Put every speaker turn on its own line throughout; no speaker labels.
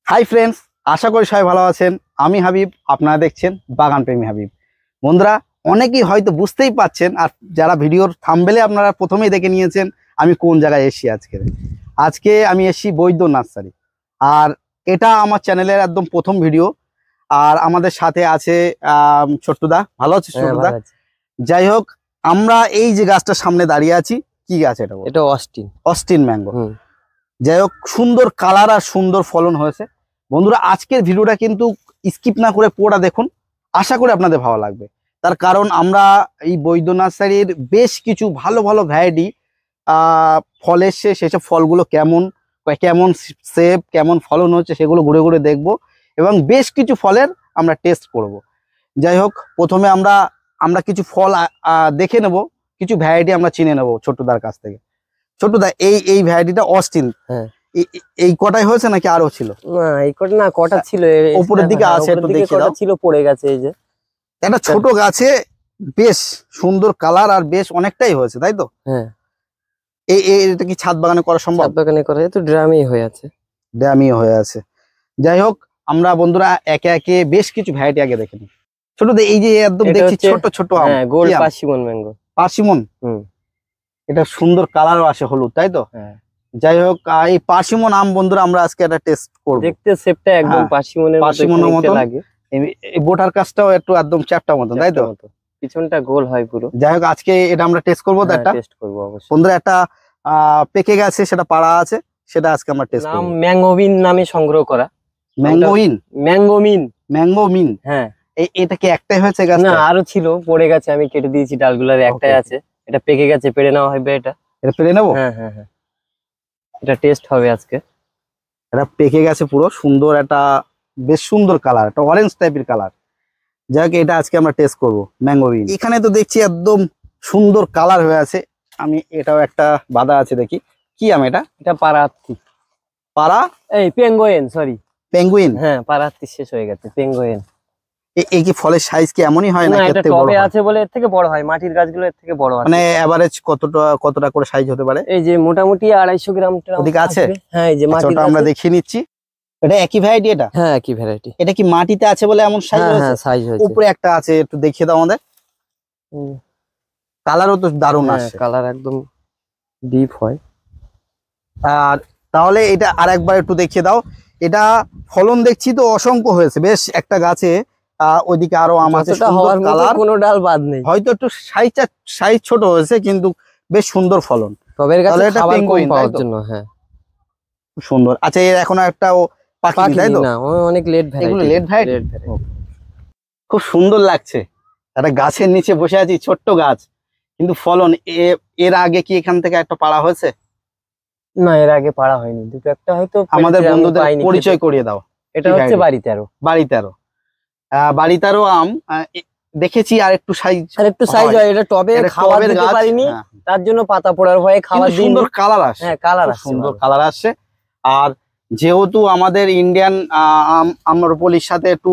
Hi friends, আশা করি সবাই ভালো আছেন। আমি হাবিব, আপনারা দেখছেন বাগান প্রেমী হাবিব। বন্ধুরা, অনেকেই হয়তো বুঝতেই পাচ্ছেন, আর যারা ভিডিওর থাম্বনেলে আপনারা প্রথমেই দেখে নিয়েছেন আমি কোন জায়গায় এসেছি। আজকে আমি এসেছি বৈদ্য নার্সারি, আর এটা আমার চ্যানেলের একদম প্রথম ভিডিও। আর আমাদের সাথে আছে ছোট্টুদা। ভালো আছে ছোট্টুদা? যাই হোক, আমরা এই যে গাছটার সামনে দাঁড়িয়ে আছি, কি গাছ এটা?
এটা অস্টিন ম্যাঙ্গো।
যাই হোক, সুন্দর কালার আর সুন্দর ফলন হয়েছে। বন্ধুরা, আজকের ভিডিওটা কিন্তু স্কিপ না করে পুরোটা দেখুন, আশা করি আপনাদের ভালো লাগবে। তার কারণ আমরা এই বৈদ্য নার্সারির বেশ কিছু ভালো ভালো ভ্যারাইটি ফল এসছে, সেসব ফলগুলো কেমন কেমন শেপ, কেমন ফলন হচ্ছে সেগুলো ঘুরে ঘুরে দেখব, এবং বেশ কিছু ফলের আমরা টেস্ট করব। যাই হোক, প্রথমে আমরা কিছু ফল দেখে নেব, কিছু ভ্যারাইটি আমরা চিনে নেব ছোট্টদার কাছ থেকে। ছোট্টদা, এই ভ্যারাইটিটা অস্টিন, এই কটাই হয়েছে নাকি আরো ছিল?
না, এই কটা না, কটা ছিল
উপরের দিকে আছে, একটু দেখে দাও।
ছিল পড়ে গেছে। এই যে
একটা ছোট গাছে বেশ সুন্দর কালার আর বেশ অনেকটাই হয়েছে, তাই তো?
হ্যাঁ।
এটা কি ছাদ বাগানে করা সম্ভব?
ছাদ বাগানে করা, তো ড্রামই হয়ে আছে।
যাই হোক, আমরা বন্ধুরা একে একে বেশ কিছু ভ্যারাইটি আগে দেখে নিই। ছোটদা, এই যে একদম দেখছি ছোট ছোট আম,
গোল্ড পার্সিমন ম্যাঙ্গো।
পার্সিমন, এটা সুন্দর কালারও আসে, হলুদ, তাই তো?
হ্যাঁ।
যাই হোক, এই পার্সিমন আম বন্ধুরা আমরা আজকে একটা টেস্ট করব।
দেখতে শেপটা একদম পার্সিমনের মতো লাগে।
এই বোটার কাজটাও একটু একদম চ্যাপটা মতো, তাই তো?
পিছনটা গোল হয় পুরো।
যাই হোক, আজকে এটা আমরা টেস্ট করব।
টেস্ট করব অবশ্যই
বন্ধুরা। একটা পেকে গেছে, সেটা পাড়া আছে, সেটা আজকে আমরা টেস্ট করব।
নাম ম্যাঙ্গোমিন নামে সংগ্রহ করা।
ম্যাঙ্গোমিন।
হ্যাঁ।
এটা কি একটাই হয়েছে গাছ?
না, আরো ছিল, পড়ে গেছে, আমি কেটে দিয়েছি ডালগুলোর। একটাই আছে, এটা পেকে গেছে, পেড়ে নেওয়া হবে। এটা
পেড়ে নেবো?
হ্যাঁ হ্যাঁ হ্যাঁ, এটা টেস্ট হবে আজকে।
এটা পেকে গেছে পুরো, সুন্দর একটা বেশ সুন্দর কালার, একটা অরেঞ্জ টাইপের কালার। যাই হোক, এটা আজকে আমরা টেস্ট করবো ম্যাঙ্গোমিন। এখানে তো দেখছি একদম সুন্দর কালার হয়ে আছে। আমি এটাও একটা বাধা আছে, দেখি কি আম এটা?
এটা
পেঙ্গুইন।
হ্যাঁ, পারাত্তি শেষ হয়ে গেছে, পেঙ্গুইন।
এই কি ফলের সাইজ কি এমনই হয় না?
এটা টবে আছে বলে এর থেকে বড় হয়, মাটির গাছগুলো এর থেকে বড় হয়।
মানে এভারেজ কতটা করে সাইজ হতে পারে?
এই যে মোটামুটি 250 গ্রাম
ওদিকে আছে।
হ্যাঁ, এই যে মাটিটা
আমরা দেখিয়ে নিচ্ছি। এটা একই ভ্যারাইটি? এটা
হ্যাঁ, একই ভ্যারাইটি।
এটা কি মাটিতে আছে বলে এমন সাইজ হয়েছে?
হ্যাঁ, সাইজ হয়েছে।
উপরে একটা আছে, একটু দেখিয়ে দাও আমাদের। কালারও তো দারুণ আসে,
কালার একদম ডিপ হয়।
আর তাহলে এটা আরেকবার একটু দেখিয়ে দাও। এটা ফলন দেখছি তো অসংখ্য হয়েছে, বেশ একটা গাছে। ওইদিকে আরো আম আছে, কালার,
কোনো ডাল বাদ নেই।
হয়তো একটু সাইজ ছোট হয়েছে, কিন্তু বেশ সুন্দর ফলন।
টবের গাছে খাবার কম পাওয়ার জন্য। হ্যাঁ,
সুন্দর। আচ্ছা, এর এখন একটা পাখি, তাই তো?
না, অনেক লেট ভ্যারাইটি।
খুব সুন্দর লাগছে। একটা গাছের নিচে বসে আছি, ছোট্ট গাছ, কিন্তু ফলন। এর আগে কি এখান থেকে একটা পাড়া হয়েছে?
না, এর আগে পাড়া হয়নি, দুটো একটা হয়তো।
আমাদের বন্ধুদের পরিচয় করিয়ে দাও।
এটা হচ্ছে
বাড়ি তেরো আম দেখেছি, আর একটু সাইজ
হয়। এটা টবে খাবার দিতে পারিনি, তার জন্য পাতা পড়ার ভয়ে খাবার দিই।
সুন্দর কালার আসে।
হ্যাঁ, কালার আসে,
সুন্দর কালার আসছে। আর যেহেতু আমাদের ইন্ডিয়ান আম্রপলির সাথে একটু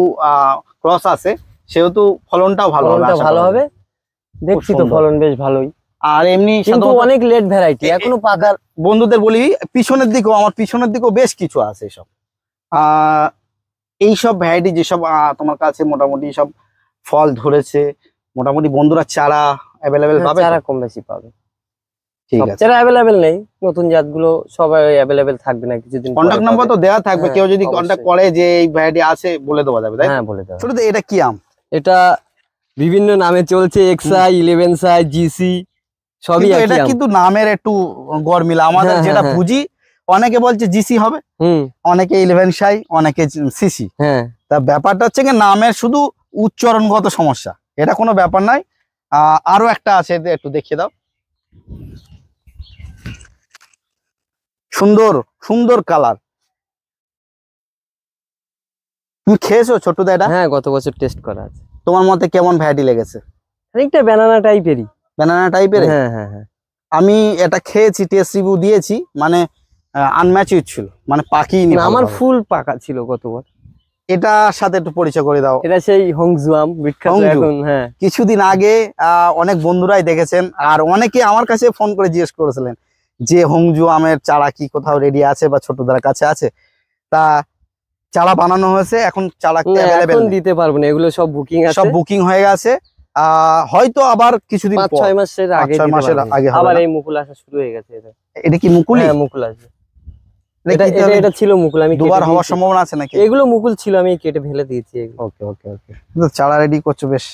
ক্রস আছে, সেহেতু ফলনটাও ভালো হবে।
দেখছি তো ফলন বেশ ভালোই।
আর এমনি
কিন্তু অনেক লেট ভ্যারাইটি, এখনো পাকার।
বন্ধুদের বলি, পিছনের দিকেও বেশ কিছু আছে। এইসব ভ্যারাইটি যেসব তোমার কাছে মোটামুটি সব ফল ধরেছে, মোটামুটি বন্ধুরা চারা অ্যাভেলেবেল পাবে?
চারা কম বেশি পাবে,
ঠিক আছে।
চারা অ্যাভেলেবেল নেই, নতুন জাতগুলো সবাই অ্যাভেলেবেল থাকবে না, কিছুদিন।
কন্টাক্ট নাম্বার তো দেওয়া থাকবে, কেউ যদি কন্টাক্ট করে যে এই ভ্যারাইটি আছে, বলে দেওয়া যাবে, তাই?
হ্যাঁ, বলে দেওয়া।
ছোট, এটা কি আম?
এটা বিভিন্ন নামে চলছে, এক্সআই, 11 জিসি সবই।
এটা কিন্তু নামের একটু গরমিলা, আমাদের যেটা বুঝি। অনেকে বলছে জিসি হবে, অনেকে 11 সাই, অনেকে সিসি।
হ্যাঁ,
তা ব্যাপারটা হচ্ছে কি, নামের শুধু উচ্চারণগত সমস্যা, এটা কোনো ব্যাপার নয়। আরো একটা আছে, একটু দেখিয়ে দাও। সুন্দর সুন্দর কালার। তুমি খেয়েছো ছোট্টদা এটা?
হ্যাঁ, গত বছর টেস্ট করা আছে।
তোমার মতে কেমন ভ্যারাইটি লেগেছে?
একটা ব্যানানা টাইপেরই।
হ্যাঁ হ্যাঁ হ্যাঁ, আমি এটা খেয়েছি, টেস্ট রিভিউ দিয়েছি, মানে আনম্যাচিউর ছিল, মানে পাকিনি।
আমার ফুল পাকা ছিল গতবার।
এটার সাথে একটু পরিচয় করে দাও।
এটা সেই হংজু আম, বিখ্যাত এখন। হ্যাঁ,
কিছুদিন আগে অনেক বন্ধুরাই দেখেছেন, আর অনেকে আমার কাছে ফোন করে জিজ্ঞেস করেছিলেন যে হংজু আমের চারা কি কোথাও রেডি আছে বা ছোটদের কাছে আছে। তা চারা বানানো হয়েছে, এখন চারা
না,
অ্যাভেলেবেল
এখন দিতে পারবো না, এগুলো সব বুকিং আছে,
সব বুকিং হয়ে গেছে। হয়তো আবার কিছুদিন
5-6 মাসের আগে
5-6
দিতে
মাসের
পারবো।
আগে হবে
আবার
না?
এই মুকুল আসা শুরু হয়ে গেছে এটা।
এটা কি মুকুলি?
হ্যাঁ মুকুল আসবে,
এটা কি তাহলে
এটা ছিল মুকুল, আমি
দুবার
কেটে
হওয়ার
দিয়েছি।
সম্ভাবনা আছে নাকি?
এগুলো মুকুল ছিল, আমি কেটে ফেলে দিয়েছি এগুলো।
ওকে ওকে ওকে, চারা রেডি করছো বেশ।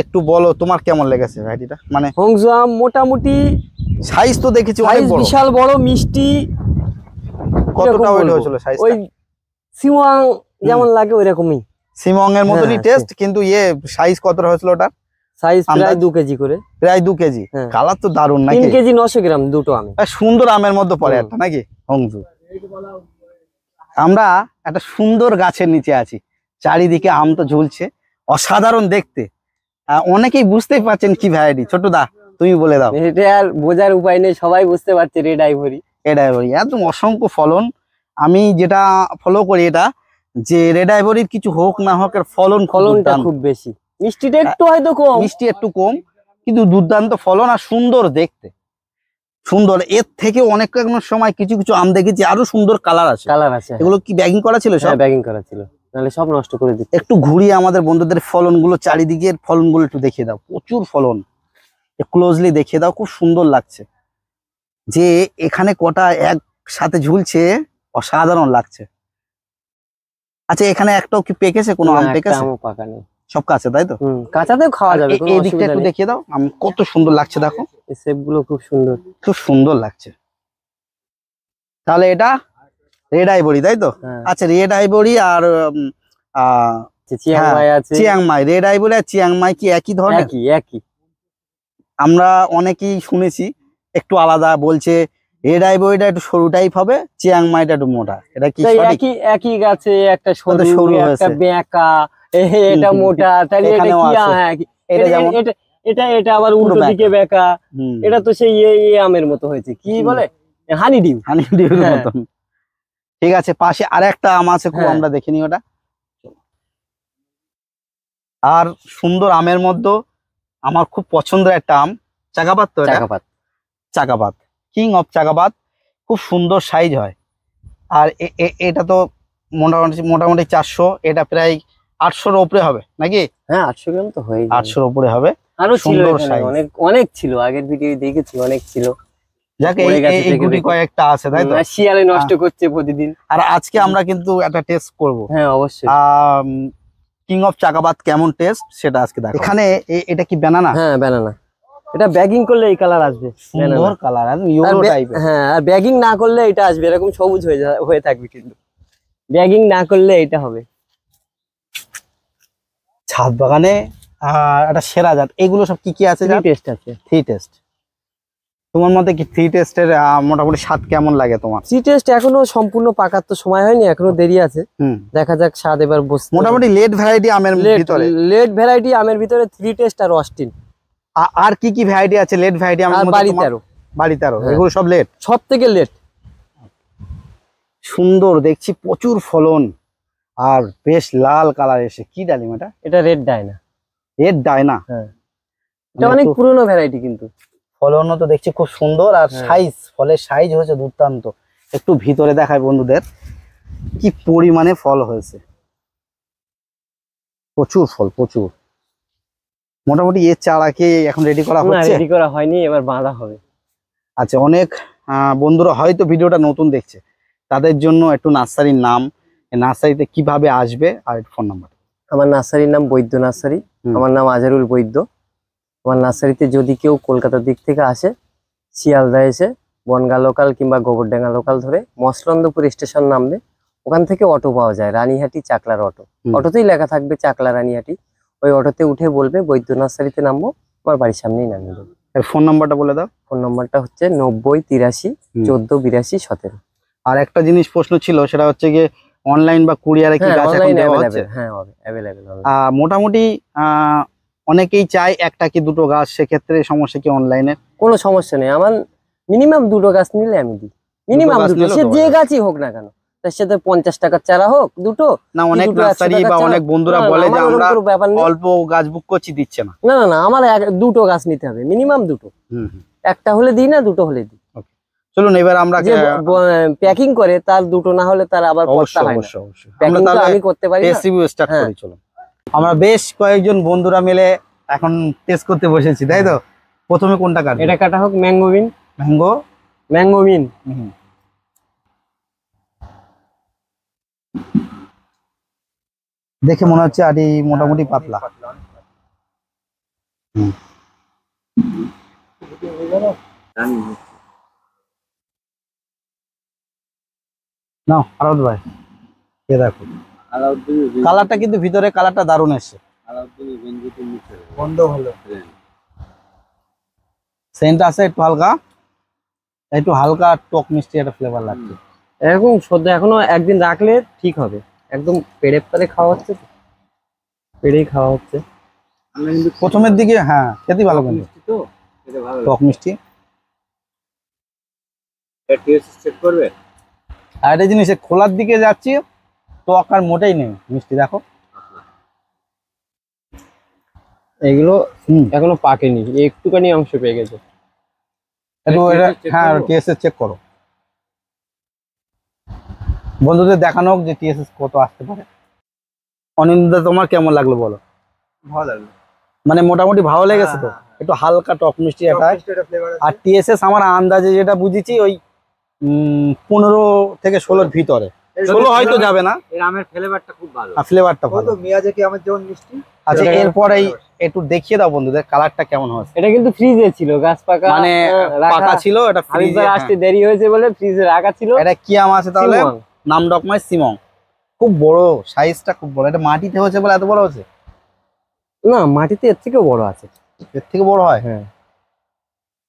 একটু বলো তোমার কেমন লেগেছে ভ্যারাইটিটা, মানে
হোংজুয়াম মোটামুটি
সাইজ তো দেখেছি অনেক
সাইজ
বড়।
বিশাল বড়, মিষ্টি।
কতটা
কিরকম
ওয়েট
বলবো?
হয়েছিল সাইজটা?
ওই সিওয়াং যেমন লাগে ওই রকমই
সিমং এর মতনই
হ্যাঁ,
টেস্ট, কিন্তু সাইজ কতটা হয়েছিল ওটা?
সাইজ প্রায়
আন্দাজ?
2 কেজি করে।
প্রায় 2 কেজি।
হ্যাঁ।
কালার তো দারুণ
3
নাকি?
কেজি 900 গ্রাম দুটো আমি।
সুন্দর আমের মধ্যে পড়ে একটা নাকি হংজু। আমরা একটা সুন্দর গাছের নিচে আছি, চারিদিকে আম তো ঝুলছে, অসাধারণ দেখতে। অনেকেই বুঝতেই পারছেন কি ভ্যারাইটি। ছোট দা তুমি বলে দাও।
এটা আর বোঝার উপায় নেই, সবাই বুঝতে পারছে রেড আইভরি।
রেড আইভরি একদম অসংখ্য ফলন। আমি যেটা ফলো করি এটা, যে রেড আইভরির কিছু হোক না হোক এর ফলনটা
ফলনটা খুব বেশি, মিষ্টিটা একটু হয়তো কম,
মিষ্টি একটু কম, কিন্তু দুর্দান্ত ফলন আর সুন্দর দেখতে। সুন্দর, এর থেকে অনেক সময় কিছু কিছু আম দেখেছি আরো সুন্দর কালার আছে।
কালার আছে।
এগুলো কি ব্যাগিং করা ছিল সব?
হ্যাঁ ব্যাগিং করা ছিল, নাহলে সব নষ্ট করে দিত।
একটু ঘুরিয়ে আমাদের বন্ধুদের ফলনগুলো, চারিদিকের ফলনগুলো একটু দেখিয়ে দাও। প্রচুর ফলন, ক্লোজলি দেখিয়ে দাও, খুব সুন্দর লাগছে। যে এখানে কটা একসাথে ঝুলছে, অসাধারণ লাগছে। আচ্ছা এখানে একটাও কি পেকেছে? কোনো আম পেকেছে?
আমও পাকা নেই,
সব কাছে তাই তো?
কাঁচাতেও খাওয়া যাবে, কোনো
এই দিকটা
অসুবিধা
একটু
নেই।
দেখিয়ে দাও, আম কত সুন্দর লাগছে দেখো,
এই শেপগুলো খুব সুন্দর,
খুব সুন্দর লাগছে। তাহলে এটা রেড আইভরি তাই তো?
হ্যাঁ।
আচ্ছা রেড আইভরি আর
চিয়াংমাই আছে,
চিয়াংমাই। রেড আইভরি আর চিয়াংমাই কি একই ধরনের?
একই একই।
আমরা অনেকেই শুনেছি একটু আলাদা বলছে। রেড আইভরিটা একটু সরু টাইপ হবে, চিয়াংমাইটা একটু মোটা। এটা কি
তাই
সঠিক?
একই একই গাছে একটা সরু
সরু
একটা
হয়েছে।
বেঁকা, এটা মোটা, তাহলে এটা
এখানেও
কি
আছে।
হ্যাঁ
এটা যেমন
এটা এটা এটা আবার
পুরো
উল্টো দিকে বেঁকা।
হুম,
এটা তো সেই আমের মতো হয়েছে, কি বলে হানি ডিউ।
হানি ডিউর
হ্যাঁ।
মতন। ঠিক আছে, পাশে আরেকটা আম আছে খুব,
হ্যাঁ।
আমরা দেখিনি ওটা। আর সুন্দর আমের মধ্যে আমার খুব পছন্দের একটা আম, চাকাপাত। তো এটা
চাকাপাত,
চাকাপাত, কিং অফ চাকাপাত। খুব সুন্দর সাইজ হয়। আর এটা তো মোটামুটি মোটামুটি 400, এটা প্রায় 800-র উপরে হবে নাকি?
হ্যাঁ 800 গ্রাম তো হয়ে যাবে।
800-র উপরে হবে।
আরো ছিল
সুন্দর
এখানে,
size।
অনেক অনেক ছিল, আগের ভিডিও দেখেছি অনেক ছিল।
যাক
পড়ে গেছে
এই
থেকে
গুটি
দেখে।
কয়েকটা আছে তাই তো?
শিয়ালে নষ্ট করছে প্রতিদিন।
আর আজকে আমরা কিন্তু একটা টেস্ট করব।
হ্যাঁ অবশ্যই।
কিং অফ চাকাপাত কেমন টেস্ট সেটা আজকে দেখো। এখানে এটা কি ব্যানানা?
হ্যাঁ ব্যানানা, এটা ব্যাগিং করলে এই কালার আসবে,
সুন্দর কালার, একদম ইয়েলো টাইপের।
হ্যাঁ আর ব্যাগিং না করলে এটা আসবে এরকম সবুজ হয়ে থাকবে, কিন্তু ব্যাগিং না করলে এটা হবে।
ছাদ বাগানে একটা সেরা জাত। এগুলো সব কি কি আছে?
টেস্ট আছে,
3 টেস্ট। তোমার মতে কি 3 টেস্টের মোটামুটি স্বাদ কেমন লাগে তোমার?
সি টেস্ট এখনো সম্পূর্ণ পাকার তো সময় হয়নি, এখনো দেরি আছে, দেখা যাক স্বাদ এবার বসে।
মোটামুটি লেট ভ্যারাইটি আমের ভিতরে,
লেট ভ্যারাইটি আমের ভিতরে 3 টেস্ট আর অস্টিন।
আর কি কি ভ্যারাইটি আছে লেট ভ্যারাইটি আমের মধ্যে? বাড়িতে আরো এগুলো সব লেট,
সব থেকে লেট।
সুন্দর দেখছি, প্রচুর ফলন আর বেশ লাল কালার এসে। কি ডালিম এটা?
এটা রেড ডায়না।
Red Diana?
হ্যাঁ এটা অনেক পুরনো ভ্যারাইটি, কিন্তু
ফলনও তো দেখছি খুব সুন্দর। আর সাইজ, ফলের সাইজ হয়েছে দুর্দান্ত। একটু ভিতরে দেখায় বন্ধুদের কি পরিমাণে ফল হয়েছে। প্রচুর ফল, প্রচুর। মোটামুটি এর চারাকে এখন রেডি করা হচ্ছে?
রেডি করা হয়নি, এবার বাঁধা হবে।
আচ্ছা, অনেক বন্ধুরা হয়তো ভিডিওটা নতুন দেখছে, তাদের জন্য একটু নার্সারির নাম, নার্সারিতে কিভাবে আসবে আর ফোন নাম্বার।
আমার নার্সারির নাম বৈদ্য নার্সারি, আমার নাম আজহারুল বৈদ্য। আমার নার্সারিতে যদি কেউ কলকাতার দিক থেকে আসে, শিয়ালদা এসে বনগাঁ লোকাল কিংবা গোবরডাঙ্গা লোকাল ধরে মসলন্দপুর স্টেশন নামবে, ওখান থেকে অটো পাওয়া যায়, রানীহাটি চাকলার অটো। অটোতেই লেখা থাকবে চাকলা রানীহাটি, ওই অটোতে উঠে বলবে বৈদ্য নার্সারিতে নামবো, আমার বাড়ির সামনেই নামিয়ে দেবো।
ফোন নাম্বারটা বলে দাও।
ফোন নাম্বারটা হচ্ছে 9083148217।
আর একটা জিনিস প্রশ্ন ছিল, সেটা হচ্ছে গিয়ে অনলাইন বা কুরিয়ারে কি গাছ এখন দেওয়া হচ্ছে?
হ্যাঁ अवेलेबल।
মোটামুটি অনেকেই চায় একটা কি দুটো গাছ, সেক্ষেত্রে সমস্যা কি অনলাইনে?
কোনো সমস্যা নেই, আমার মিনিমাম 2টো গাছ নিলে আমি দিই, মিনিমাম 2টো, সে যে গাছই হোক না কেন, তার সাথে 50 টাকার চারা হোক দুটো।
না অনেক নার্সারি বা অনেক বন্ধুরা বলে যে আমরা অল্প গাছ বুক করছি, দিচ্ছে না।
না আমার 2টো গাছ নিতে হবে, মিনিমাম 2টো। একটা হলে দিই না, 2টো হলে দিই।
চলুন এবার আমরা
যে প্যাকিং করে তার দুটো না হলে তার আবার করতে
অবশ্যই
হয় না।
অবশ্যই অবশ্যই আমরা
প্যাকিং তো
তাহলে
আমি করতে পারি না।
টেস্ট রিভিউ স্টার্ট
হ্যাঁ।
করি চলুন। আমরা বেশ কয়েকজন বন্ধুরা মিলে এখন টেস্ট করতে বসেছি, তাই তো? প্রথমে কোনটা কাটবে?
এটা কাটা হোক ম্যাঙ্গো বিন।
ম্যাঙ্গো
ম্যাঙ্গো বিন
দেখে মনে হচ্ছে আটি মোটামুটি পাতলা। হুম। নাও আরাউদ ভাই, এ দেখো কালারটা কিন্তু ভিতরে কালারটা দারুণ এসছে,
বন্ধ ভালো।
সেন্ট আছে একটু হালকা টক মিষ্টি একটা ফ্লেভার লাগছে।
এরকম সদ্য এখনো একদিন রাখলে ঠিক হবে। একদম পেড়ে পেড়ে খাওয়া হচ্ছে তো, পেড়েই খাওয়া হচ্ছে।
প্রথমের দিকে হ্যাঁ খেতে ভালো, কিন্তু টক মিষ্টি। আর একটা জিনিস খোলার দিকে যাচ্ছি, টক আর মোটেই নেই, মিষ্টি দেখো।
এগুলো এখনো পাকেনি, একটুখানি অংশ পেয়ে গেছে।
একটু হ্যাঁ টিএসএস চেক করো, বন্ধুদের দেখানো হোক যে টিএসএস কত আসতে পারে। অনিন্দা তোমার কেমন লাগলো বলো?
ভালো লাগলো,
মানে মোটামুটি ভালো লেগেছে তো? একটু হালকা টক মিষ্টি এটা। আর টিএসএস আমার আন্দাজে যেটা বুঝেছি ওই 15 থেকে 16 ভিতরে, 16 হয়তো যাবে না।
এর আমের ফ্লেভারটা খুব ভালো,
ফ্লেভারটা ভালো।
তো মিয়াজাকি আমের যেমন মিষ্টি।
আচ্ছা এরপরেই একটু দেখিয়ে দাও বন্ধুদের কালারটা কেমন হয়েছে।
এটা কিন্তু ফ্রিজে ছিল, গাছ পাকা
মানে পাকা ছিল, এটা ফ্রিজে
আসতে দেরি হয়েছে বলে ফ্রিজে রাখা ছিল।
এটা কি আম আছে তাহলে? নাম ডকমাই সিমং, খুব বড় সাইজটা, খুব বড়। এটা মাটিতে হয়েছে বলে এত বড় হয়েছে?
না, মাটিতে এর থেকেও বড় আছে।
এর থেকে বড় হয়?
হ্যাঁ,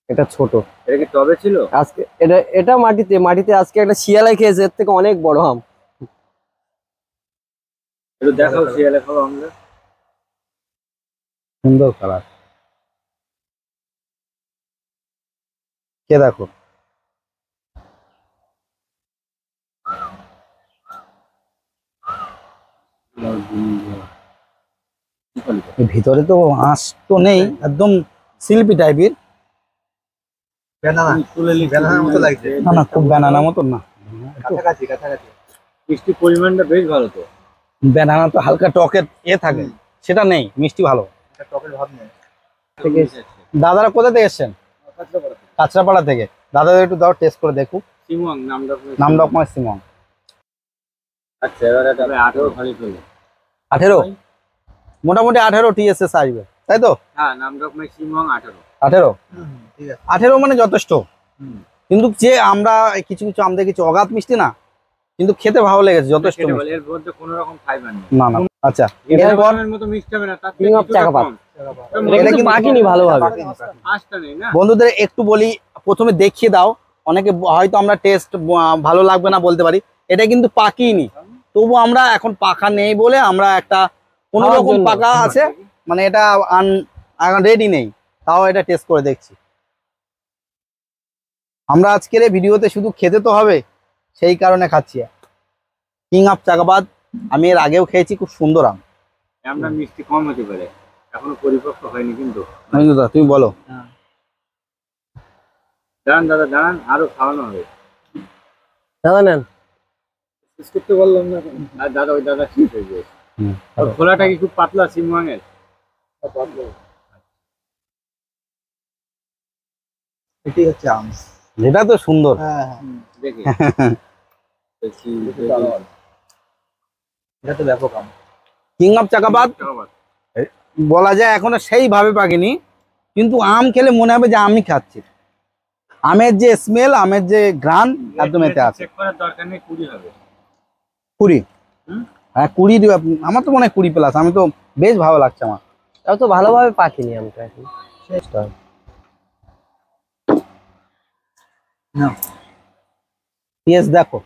এটা ছোট।
এটা কি টবে ছিল?
আজকে এটা মাটিতে আজকে একটা শিয়ালাই খেয়েছে, এর থেকে অনেক বড় আম।
একটু দেখাও শিয়ালে খাবো আমরা।
সুন্দর কালার, কে দেখো। ভিতরে তো আঁশ তো নেই, একদম শিল্পী টাইপের।
ব্যানানার মতো লাগছে।
না না, খুব ব্যানানা মতন না,
কাছাকাছি। মিষ্টির পরিমাণটা বেশ ভালো তো।
ব্যানানা তো হালকা টকের থাকে, সেটা নেই, মিষ্টি ভালো।
টকের ভাব নেই।
দাদারা কোথা থেকে এসছেন? কাঁচরাপাড়া থেকে। দাদাদের একটু দাও, টেস্ট করে দেখুক।
সিমং
নাম ডকমাই সিমং।
আচ্ছা এবার এটা 18 খালি ফেলে।
18 মোটামুটি 18 টিএসএস আসবে, তাই তো?
হ্যাঁ, নাম ডকমাই সিমং 18।
18
ঠিক আছে,
18 মানে যথেষ্ট। কিন্তু যে আমরা কিছু কিছু আম দেখেছি অগাধ মিষ্টি না, কিন্তু খেতে ভালো লেগেছে, যথেষ্ট মিষ্টি।
এর মধ্যে কোনো রকম ফাইবার নেই।
না না। আচ্ছা
এর মতো মিষ্টি হবে না, তার থেকে
কিং অফ
কিছুটা
চাকাপাত।
কম।
এটা কিন্তু পাকেনি ভালোভাবে।
আঁশটা নেই না।
বন্ধুদের একটু বলি, প্রথমে দেখিয়ে দাও। অনেকে হয়তো আমরা টেস্ট ভালো লাগবে না বলতে পারি, এটা কিন্তু পাকিনি, তবু আমরা এখন পাকা নেই বলে আমরা একটা কোনো
খাওয়ার
রকম
জন্য।
পাকা আছে, মানে এটা রেডি নেই, তাও এটা টেস্ট করে দেখছি। আমরা আজকের এই ভিডিওতে শুধু খেতে তো হবে, সেই কারণে খাচ্ছি। কিং অফ চাকাবাদ আমি এর আগেও খেয়েছি, খুব সুন্দর আম।
আমরা মিষ্টি কম হতে পারে, এখনো পরিপক্ক হয়নি কিন্তু।
দাদা তুমি বলো।
দাঁড়ান দাদা দাঁড়ান, আরো খাওয়ানো হবে।
দাদা নেন।
শেষ করতে বললাম না। আর দাদা ওই দাদা ঠিক হয়ে গেছে। আর খোলাটা কি খুব পাতলা সিমং এর?
এটাই হচ্ছে আম, এটা তো সুন্দর।
দেখি এটা তো ব্যাপক আম।
কিং অফ চাকাবাদ বলা যায় এখনো সেইভাবে পাকেনি, কিন্তু আম খেলে মনে হবে যে আমি খাচ্ছি। আমের যে স্মেল, আমের যে ঘ্রাণ একদম এতে আছে।
চেক করার দরকার নেই, 20 হবে।
20? হ্যাঁ 20 দিবে। আমার তো মনে হয় 20 প্লাস। আমি তো বেশ ভালো লাগছে আমার।
তাও তো ভালোভাবে পাকেনি আমটা এখন।
টেস্ট দেখো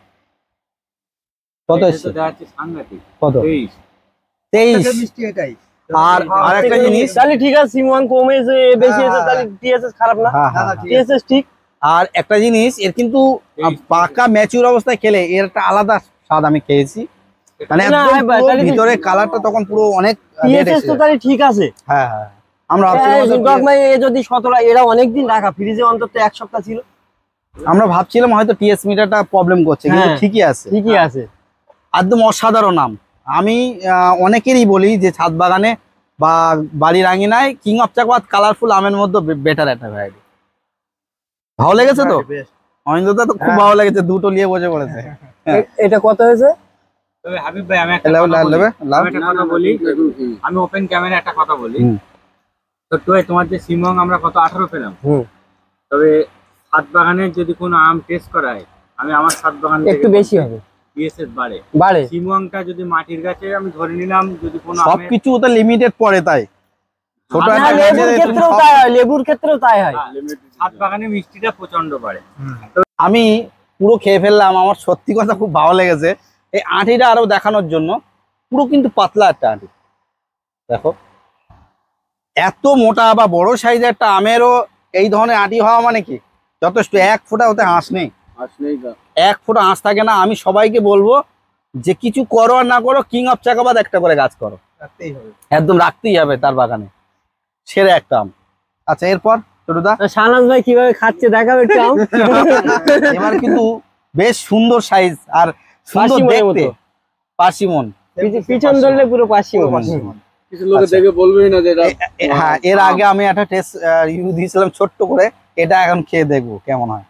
কত এসছে,
সাংঘাতিক।
কত
23।
23।
মিষ্টি এটাই।
আর আরেকটা জিনিস,
তাহলে ঠিক আছে, সিমন কমেছে বেশি আছে, তাহলে টিএসএস খারাপ না।
হ্যাঁ হ্যাঁ,
টিএসএস ঠিক।
আর একটা জিনিস, এর কিন্তু পাকা ম্যাচিউর অবস্থায় খেলে এর একটা আলাদা স্বাদ আমি খেয়েছি, মানে
না,
একদম
ভাই,
পুরো
তাহলে কি-
ভিতরে কালারটা তখন পুরো অনেক
টিএসএস তো তাহলে ঠিক আছে।
হ্যাঁ হ্যাঁ, আমরা ভাবছিলাম হয়তো
ডকমাই যদি 17, এরা অনেকদিন রাখা ফ্রিজে, অন্তত 1 সপ্তাহ ছিল।
আমরা ভাবছিলাম হয়তো টিএস মিটারটা প্রবলেম করছে, কিন্তু
হ্যাঁ,
ঠিকই আছে,
ঠিকই আছে।
একদম অসাধারণ আম। আমি অনেকেরই বলি যে ছাদ বাগানে বা বাড়ির আঙিনায় কিং অফ চাকবাদ কালারফুল আমের মধ্যে বেটার একটা ভ্যারাইটি। ভালো লেগেছে তো? অনিন্দদা তো খুব ভালো লেগেছে, দুটো নিয়ে বসে পড়েছে।
এটা কত হয়েছে?
তবে হাবিব ভাই আমি একটা কথা বলি, আমি ওপেন ক্যামেরা একটা কথা বলি। তো তোমার যে সিমং আমরা কত 18 পেলাম, তবে ছাদ বাগানের যদি কোনো আম টেস্ট করায়, আমি আমার ছাদ বাগান
একটু বেশি হবে,
বিএসএস বাড়ে। সিমংটা যদি মাটির গাছে আমি ধরে নিলাম, যদি কোনো
সবকিছু ওটা লিমিটেড পড়ে, তাই ছোট একটা
লেবুর ক্ষেত্রেও তাই হয়, লেবুর ক্ষেত্রেও তাই হয়।
ছাদ বাগানে মিষ্টিটা প্রচন্ড বাড়ে।
আমি পুরো খেয়ে ফেললাম, আমার সত্যি কথা খুব ভালো লেগেছে। এই আঁটিটা আরো দেখানোর জন্য, পুরো কিন্তু পাতলা একটা আঁটি, দেখো এত মোটা বা বড় সাইজের একটা আমেরও এই ধরনের আঁটি হওয়া মানে কি যথেষ্ট। এক ফোঁটা ওতে আঁশ নেই, এক ফোঁটা আঁশ থাকে না। আমি সবাইকে বলবো যে কিছু করো আর না করো, কিং অফ চাকাবাদ একটা করে গাছ করো, একদম রাখতেই হবে তার বাগানে, সেরা একটা আম। আচ্ছা, এরপর ছোটদা
শাহনাজ ভাই কিভাবে খাচ্ছে দেখাবে একটু আম।
এবার কিন্তু বেশ সুন্দর সাইজ আর সুন্দর দেখতে, পার্সিমন
পিছন ধরলে পুরো পার্সিমন।
কিছু লোকে দেখে বলবেই না যে
হ্যাঁ, এর আগে আমি একটা টেস্ট রিভিউ দিয়েছিলাম ছোট্ট করে, এটা এখন খেয়ে দেখবো কেমন হয়।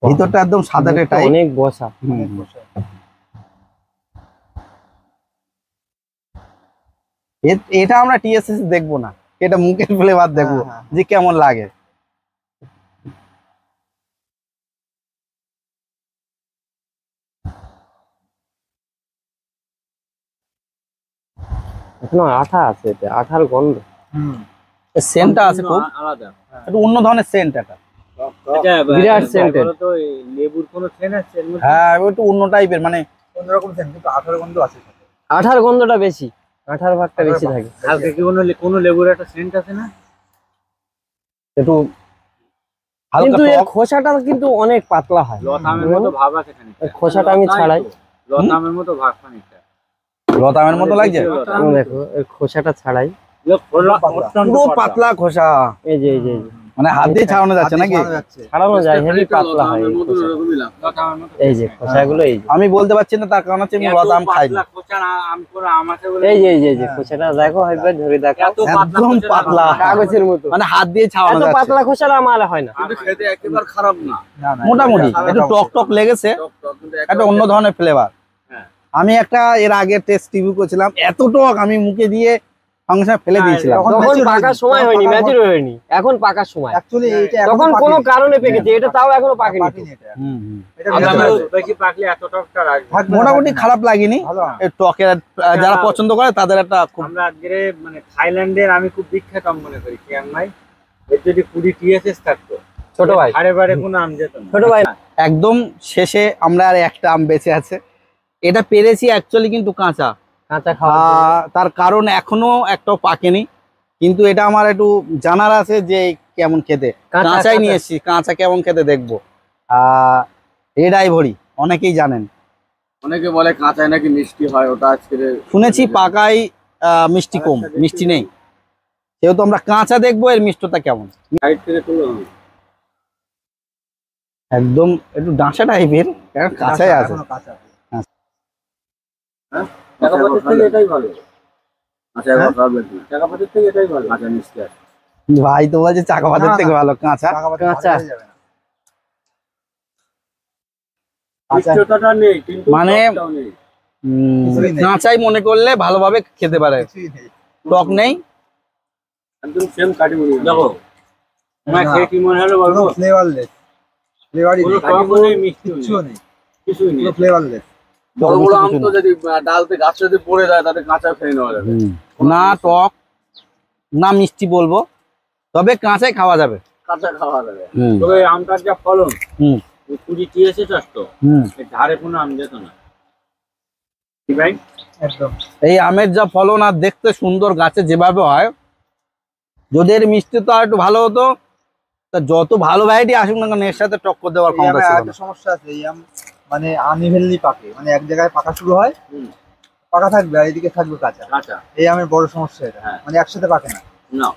ভিতরটা একদম সাদাটে টাইপ,
অনেক বসা।
এটা আমরা টিএসএস দেখবো না, এটা মুখের ফ্লেভার দেখবো যে কেমন লাগে।
এখনো আঠা আছে, এটা আঠার গন্ধ,
সেন্টটা আছে খুব
আলাদা,
একটু অন্য ধরনের সেন্ট এটা।
বিরাট সেন্টেড।
তো লেবুর কোনো সেন্ট আছে?
হ্যাঁ, একটু অন্য টাইপের, মানে
অন্যরকম সেন্ট, কিন্তু আঠার গন্ধ আছে।
আঠার গন্ধটা বেশি, আঠার ভাগটা বেশি থাকে।
হালকা কি কোনো লেবুর একটা সেন্ট আছে না?
একটু
কিন্তু এর খোসাটা কিন্তু অনেক পাতলা হয়,
লতামের মতো ভাব আছে খানিকটা।
খোসাটা আমি ছাড়াই,
লতামের মতো ভাব খানিকটা,
লতামের মতো লাগছে।
দেখো এর খোসাটা ছাড়াই,
পুরো পাতলা খোসা,
এই যে এই যে
মানে হাত দিয়ে ছাড়ানো যাচ্ছে নাকি?
ছাড়ানো যায়, হেভি পাতলা হয় এই যে খোসাগুলো। এই যে
আমি বলতে পারছি না, তার কারণ হচ্ছে আমি লতাম খাই না।
এই যে এই যে এই যে খোসাটা দেখো, হয়তো ধরে দেখো,
একদম পাতলা
কাগজের মতো,
মানে হাত দিয়ে ছাড়ানো
এত
যাচ্ছে।
পাতলা খোসাটা আমার হয় না।
খেতে একেবারে খারাপ না,
মোটামুটি একটু টক টক লেগেছে, একটা অন্য ধরনের ফ্লেভার। আমি একটা এর আগে টেস্ট রিভিউ করেছিলাম, এত টক আমি মুখে দিয়ে সঙ্গে সঙ্গে ফেলে দিয়েছিলাম।
তখন পাকার সময় হয়নি, ম্যাচুর হয়নি, এখন পাকার সময়।
অ্যাকচুয়ালি এইটা
তখন কোনো কারণে পেকেছে, এটা তাও এখনো পাকেনি।
বেশি পাকলে এত টকটা লাগবে।
মোটামুটি খারাপ লাগেনি,
ভালো।
এই টকের যারা পছন্দ করে তাদের একটা খুব।
আমরা আজকে মানে থাইল্যান্ডের আমি খুব বিখ্যাত আম মনে করি চিয়াং মাই। এর যদি 20 টিএসএস থাকতো,
ছোট ভাই
হারে বারে কোনো আম যেত না।
ছোট ভাই
একদম শেষে আমরা আর একটা আম বেঁচে আছে, এটা পেরেছি অ্যাকচুয়ালি কিন্তু কাঁচা।
কাঁচা খাওয়া,
তার কারণ এখনো একটাও পাকেনি, কিন্তু এটা আমার একটু জানার আছে যে কেমন খেতে। কাঁচাই নিয়ে এসেছি, কাঁচা কেমন খেতে দেখবো। রেড আইভরি অনেকেই জানেন,
অনেকে বলে কাঁচায় নাকি মিষ্টি হয়, ওটা আজকে
শুনেছি পাকাই মিষ্টি কম, মিষ্টি নেই। যেহেতু আমরা কাঁচা দেখবো এর মিষ্টতা কেমন।
সাইড থেকে তুলো
একদম একটু ডাঁসা টাইপের, কাঁচাই আছে।
টাকাপত্রের থেকে এটাই ভালো। আচ্ছা, টাকাপত্রের থেকে এটাই ভালো। আচ্ছা, মিষ্টি আছে
ভাই তো বলছে চাকাবাদের থেকে ভালো কাঁচা।
কাঁচা
মিষ্টতাটা নেই, কিন্তু
মানে
টকটাও নেই।
কাঁচাই মনে করলে ভালোভাবে খেতে পারে, টক নেই।
একদম সেম কাটিমুনি। দেখো তোমার খেয়ে কি মনে হলো বলবো?
ফ্লেভারলেস, ফ্লেভারই
কোনো
নেই,
টকও নেই, মিষ্টিও
কিছুও
নেই,
নেই,
কিছুই নেই।
পুরো ফ্লেভারলেস।
বড় বড় আম তো যদি ডালতে গাছ যদি পড়ে যায় তাতে কাঁচা খেয়ে নেওয়া যাবে।
না টক না মিষ্টি বলবো, তবে কাঁচাই খাওয়া যাবে।
কাঁচা খাওয়া যাবে। তবে এই আমটার যা ফলন, 20 টিএসএস আসতো, এই ধারে কোনো আম যেত না। কি ভাই?
একদম
এই আমের যা ফলন আর দেখতে সুন্দর, গাছে যেভাবে হয়, যদি এর মিষ্টি তো আর একটু ভালো হতো, তা যত ভালো ভ্যারাইটি আসুক না কেন এর সাথে টক্কর দেওয়ার
এই
ক্ষমতা
আমের
ছিল
আরেকটা সমস্যা আছে, এই আম মানে আনইভেনলি পাকে, মানে এক জায়গায় পাকা শুরু হয়, পাকা থাকবে আর এদিকে থাকবে কাঁচা।
কাঁচা
এই আমের বড় সমস্যা এটা,
হ্যাঁ।
মানে একসাথে পাকে না।
না,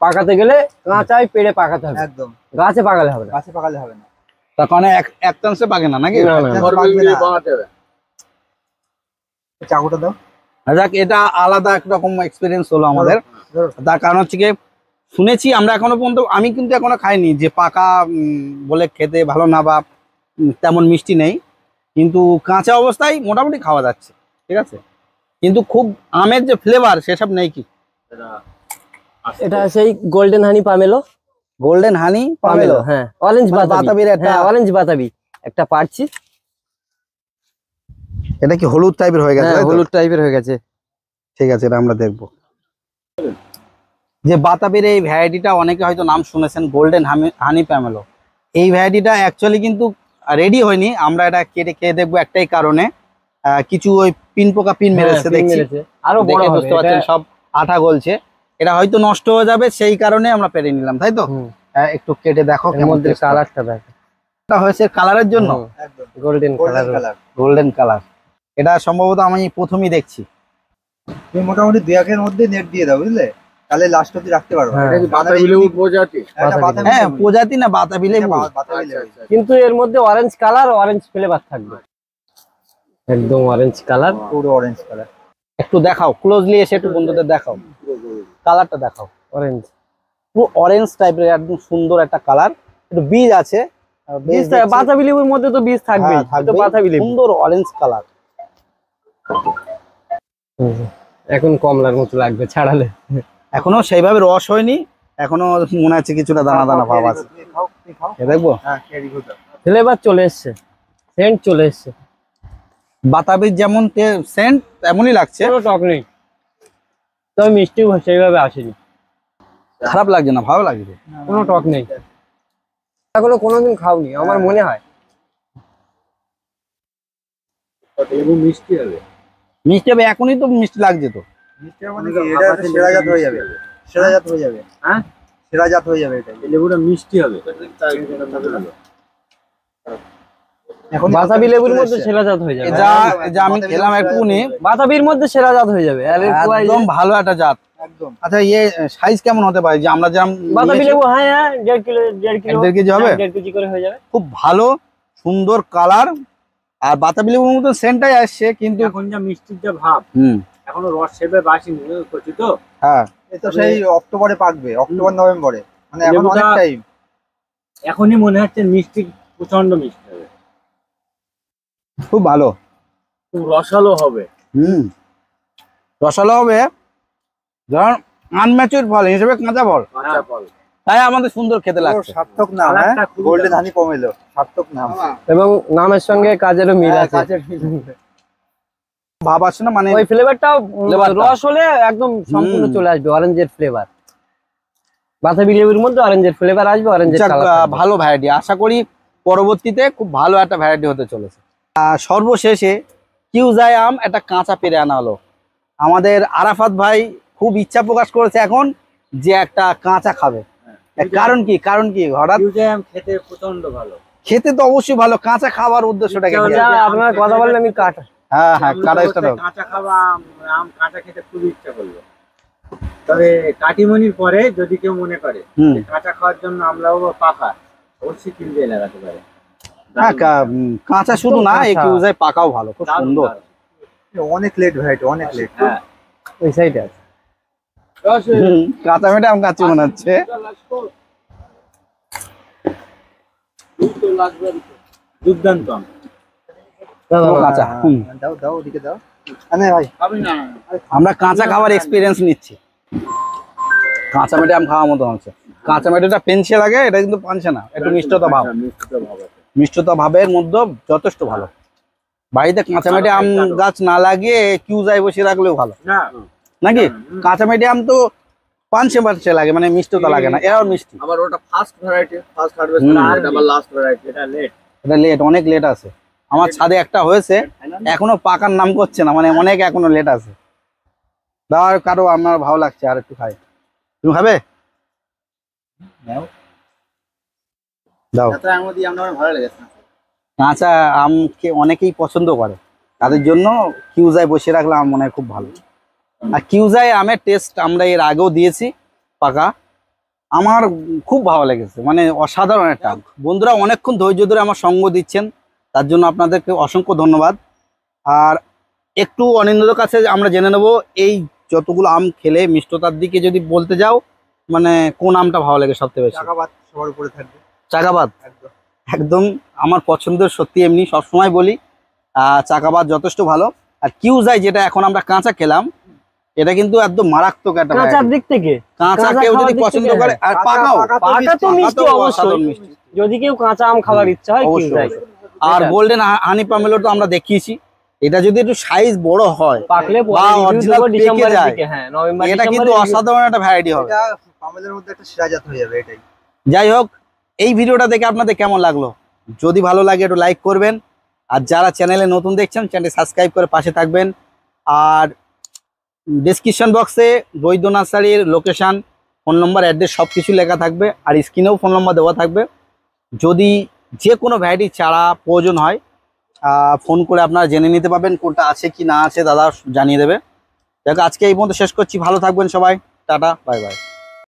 পাকাতে গেলে কাঁচায় পেড়ে পাকাতে হবে,
একদম
গাছে পাকালে হবে না।
গাছে পাকালে হবে না।
তার কারণে এক চান্সে পাকে না নাকি?
না, না, না।
পাকবে না। চাকুটা দাও।
যাক, এটা আলাদা একরকম এক্সপিরিয়েন্স হলো আমাদের।
ধরো।
তার কারণ হচ্ছে কি, শুনেছি আমরা এখনো পর্যন্ত, আমি কিন্তু এখনো খাইনি যে পাকা বলে খেতে ভালো না বা তেমন মিষ্টি নেই, কিন্তু কাঁচা অবস্থায় মোটামুটি খাওয়া যাচ্ছে, ঠিক আছে। কিন্তু খুব আমের যে ফ্লেভার সেসব নেই কি?
এটা সেই গোল্ডেন হানি পামেলো।
গোল্ডেন হানি পামেলো,
হ্যাঁ, অরেঞ্জ
মানে বাতাবির একটা-
হ্যাঁ, অরেঞ্জ বাতাবি একটা পাচ্ছি।
এটা কি হলুদ টাইপের হয়ে গেছে?
হ্যাঁ,
তাই তো?
হলুদ টাইপের হয়ে গেছে।
ঠিক আছে, এটা আমরা দেখবো। যে বাতাবির এই ভ্যারাইটিটা অনেকে হয়তো নাম শুনেছেন, গোল্ডেন হানি প্যামেলো। এই ভ্যারাইটিটা অ্যাকচুয়ালি কিন্তু রেডি হয়নি, আমরা এটা কেটে খেয়ে দেখবো একটাই কারণে, কিছু ওই পিন পোকা পিন মেরেছে
হ্যাঁ,
দেখছি,
মেরেছে। আরো বড়
দেখে
হবে
বুঝতে পারছেন
এটা।
সব আঠা গলছে, এটা হয়তো নষ্ট হয়ে যাবে, সেই কারণে আমরা পেরে নিলাম, তাই তো?
হুম।
একটু কেটে দেখো
এর
কেমন
মধ্যে
taste হয়।
কালারটা দেখ,
এটা হয়েছে কালারের জন্য,
একদম
golden
golden
colour.
Colour.
Golden colour. এটা সম্ভবত আমি প্রথমেই দেখছি।
তুমি মোটামুটি 2-1 মধ্যে নেট দিয়ে দাও, বুঝলে? তাহলে লাস্ট অবধি রাখতে পারবে।
হ্যাঁ।
বাতাবি লেবু প্রজাতি। এটা বাতাবি
হ্যাঁ,
লেবু।
প্রজাতি না বাতাবি
এটা
লেবু।
বাতাবি লেবু।
কিন্তু এর মধ্যে অরেঞ্জ কালার, অরেঞ্জ ফ্লেভার থাকবে, একদম অরেঞ্জ কালার।
পুরো অরেঞ্জ কালার।
একটু দেখাও ক্লোজলি এসে, একটু বন্ধুদের দেখাও, কালারটা দেখাও।
অরেঞ্জ
পুরো অরেঞ্জ টাইপের একদম সুন্দর একটা কালার, একটু বীজ আছে,
বীজ বাতাবি লেবুর মধ্যে তো বীজ থাকবেই, তো বাতাবি লেবু।
সুন্দর অরেঞ্জ কালার।
এখন কমলার মতো লাগবে ছাড়ালে।
এখনো সেইভাবে রস হয়নি, এখনো মনে হচ্ছে কিছুটা দানা দানা ভাব আছে।
তুমি খাও, তুমি খাও।
এ দেখবো,
হ্যাঁ, খেয়ে দেখো তো।
ফ্লেভার চলে এসছে, সেন্ট চলে এসছে,
বাতাবির যেমন সেন্ট তেমনই লাগছে,
কোনো টক নেই, তবে মিষ্টি সেইভাবে আসেনি,
খারাপ লাগছে না, ভালো লাগছে।
কোনো টক নেই। এখনো কোনোদিন খাওনি আমার মনে হয়।
লেবু মিষ্টি হবে।
মিষ্টি হবে, এখনই তো মিষ্টি লাগছে তো।
মিষ্টি মানে কি, এটা একটা সেরা জাত হয়ে যাবে। সেরা জাত হয়ে যাবে।
হ্যাঁ?
সেরা জাত হয়ে যাবে এটা।
এই লেবুটা মিষ্টি হবে।
এখন
বাতাবি লেবুর মধ্যে সেরাজাত হয়ে যাবে,
যা আমি খেলাম একটুকুনি,
বাতাবির মধ্যে সেরাজাত হয়ে যাবে।
একদম ভালো একটা জাত।
একদম
আচ্ছা, ইয়ে সাইজ কেমন হতে পারে যে আমরা যেরকম
বাতাবি
নিয়েছি?
লেবু, হ্যাঁ হ্যাঁ, 1.5 কিলো
1.5 কেজি হবে?
1.5 কেজি করে হয়ে যাবে।
খুব ভালো সুন্দর কালার, আর বাতাবি লেবুর মতো সেন্টটাই আসছে, কিন্তু
এখন যা মিষ্টির যা ভাব, এখনো রস সেবে বাসিনি, করছি তো।
হ্যাঁ,
এটা সেই অক্টোবরে পাকবে, অক্টোবর নভেম্বরে, মানে এখন
লেবুটা-
অনেক টাইম।
এখনই মনে হচ্ছে মিষ্টি, প্রচন্ড মিষ্টি হবে,
খুব ভালো।
খুব রসালো হবে।
রসালো হবে, ধরুন আনম্যাচুর ফল হিসেবে কাঁচা ফল,
কাঁচা ফল।
তাই আমাদের সুন্দর খেতে লাগছে।
সার্থক নাম,
কালারটা খুবই
গোল্ডেন
দারুণ।
হানি পমেলো, সার্থক নাম।
এবং নামের সঙ্গে কাজেরও মিল আছে।
কাঁচের ফিল।
ভাব আসছে না, মানে
ওই ফ্লেভারটাও
ফ্লেভারটা।
রস হলে একদম সম্পূর্ণ চলে আসবে, অরেঞ্জের ফ্লেভার। বাতাবি লেবুর মধ্যে অরেঞ্জের ফ্লেভার আসবে, অরেঞ্জের
যাক,
কালার।
ভালো ভ্যারাইটি, আশা করি পরবর্তীতে খুব ভালো একটা ভ্যারাইটি হতে চলেছে। সর্বশেষে কিউজাই আম একটা কাঁচা পেরে আনা হলো। আমাদের আরাফাত ভাই খুব ইচ্ছা প্রকাশ করেছে এখন যে একটা কাঁচা খাবে। কারণ কি হঠাৎ?
কিউজাই আম খেতে প্রচন্ড ভালো।
খেতে তো অবশ্যই ভালো, কাঁচা খাবার উদ্দেশ্যটা কি?
ইচ্ছা হলে-
আপনার কথা বললে আমি কাটা।
হ্যাঁ হ্যাঁ, কাটা
বসে
স্টার্ট।
কাঁচা খাওয়া আম কাঁচা খেতে খুব ইচ্ছা করলো, তবে কাটিমনির পরে যদি কেউ মনে করে যে কাঁচা খাওয়ার জন্য আমরাও পাকা, অবশ্যই কিউজাই লাগাতে পারে।
হ্যাঁ, কাঁচা শুধু না, এই
কাঁচা।
কিউজাই পাকাও ভালো, খুব
দারুণ,
সুন্দর।
দারুণ।
অনেক লেট ভ্যারাইটি, অনেক লেট।
হ্যাঁ,
ওই সাইডে আছে।
কাঁচা মেটে আম কাচ্ছি মনে হচ্ছে।
দুর্দান্ত আম।
পুরো কাঁচা।
দাও দাও, ওদিকে দাও। আরে ভাই,
আমরা কাঁচা খাবার এক্সপিরিয়েন্স নিচ্ছি। কাঁচা মেটে আম খাওয়ার মতো হচ্ছে। কাঁচা মেটেটা পেনছে লাগে, এটা কিন্তু পানছে না, একটু মিষ্টতা ভাব।
মিষ্টতা ভাব আছে।
মিষ্টতা ভাবের মধ্যে যথেষ্ট ভালো। বাড়িতে কাঁচা মেটে আম গাছ না লাগিয়ে কিউজাই বসে রাখলেও ভালো,
না,
নাকি? কাঁচা মেটে আম তো পানছে লাগে, মানে মিষ্টতা লাগে না, এরাও মিষ্টি।
আবার ওটা ফার্স্ট ভ্যারাইটি, ফার্স্ট হারভেস্ট, আর এটা আবার লাস্ট ভ্যারাইটি, এটা লেট।
এটা লেট, অনেক লেট আছে। আমার ছাদে একটা হয়েছে, এখনো পাকার নাম করছে না, মানে অনেক এখনো লেট আছে। দাও কারো, আমার ভালো লাগছে, আর একটু খাই। তুমি খাবে? দাও।
ভালো লেগেছে।
কাঁচা আমকে অনেকেই পছন্দ করে, তাদের জন্য কিউজাই বসিয়ে রাখলে আমার মনে হয় খুব ভালো। আর কিউজাই আমের টেস্ট আমরা এর আগেও দিয়েছি পাকা, আমার খুব ভালো লেগেছে, মানে অসাধারণ একটা আম। বন্ধুরা অনেকক্ষণ ধৈর্য ধরে আমার সঙ্গ দিচ্ছেন, তার জন্য আপনাদেরকে অসংখ্য ধন্যবাদ। আর একটু অনিন্দ্যর কাছে আমরা জেনে নেব, এই যতগুলো আম খেলে মিষ্টতার দিকে যদি বলতে যাও, মানে কোন আমটা ভালো লাগে সবথেকে বেশি?
চাকাবাদ সবার উপরে থাকবে।
চাকাবাদ
একদম
একদম আমার পছন্দের, সত্যি এমনি সবসময় বলি চাকাবাদ যথেষ্ট ভালো। আর কিউজাই যেটা এখন আমরা কাঁচা খেলাম, এটা কিন্তু একদম মারাত্মক একটা
কাঁচার
variety।
দিক থেকে
কাঁচা
কাঁচা
কেউ
খাওয়ার
যদি
দিক
পছন্দ
থেকে,
করে, আর
পাকা-
পাকাও
পাকা তো
পাকা তো মিষ্টি
পাকাও
অবশ্যই।
অসাধারণ মিষ্টি।
যদি কেউ কাঁচা আম খাবার ইচ্ছা হয়
অবশ্যই,
কিউজাই।
আর গোল্ডেন হানি পামেলো তো আমরা দেখিয়েছি, এটা যদি একটু সাইজ বড় হয়
পাকলে
বা
পরে রিভিউ
original
দেবো
পেকে
ডিসেম্বরের
যায়,
দিকে। হ্যাঁ, নভেম্বর
এটা কিন্তু
ডিসেম্বরে
অসাধারণ একটা ভ্যারাইটি হবে।
এটা আমাদের মধ্যে একটা সেরা জাত হয়ে যাবে এটাই।
যাই হোক, এই ভিডিওটা দেখে আপনাদের কেমন লাগলো? যদি ভালো লাগে একটু লাইক করবেন, আর যারা চ্যানেলে নতুন দেখছেন চ্যানেলটি সাবস্ক্রাইব করে পাশে থাকবেন। আর ডেসক্রিপশন বক্সে বৈদ্য নার্সারির লোকেশন, ফোন নম্বর, অ্যাড্রেস সব কিছু লেখা থাকবে, আর স্ক্রিনেও ফোন নম্বর দেওয়া থাকবে। যদি যে কোনো ভ্যারাইটি চারা প্রয়োজন হয় ফোন করে আপনারা জেনে নিতে পারবেন কোনটা আছে কি না আছে, দাদা জানিয়ে দেবে। দেখো আজকে এই পর্যন্ত শেষ করছি, ভালো থাকবেন সবাই, টাটা বাই বাই।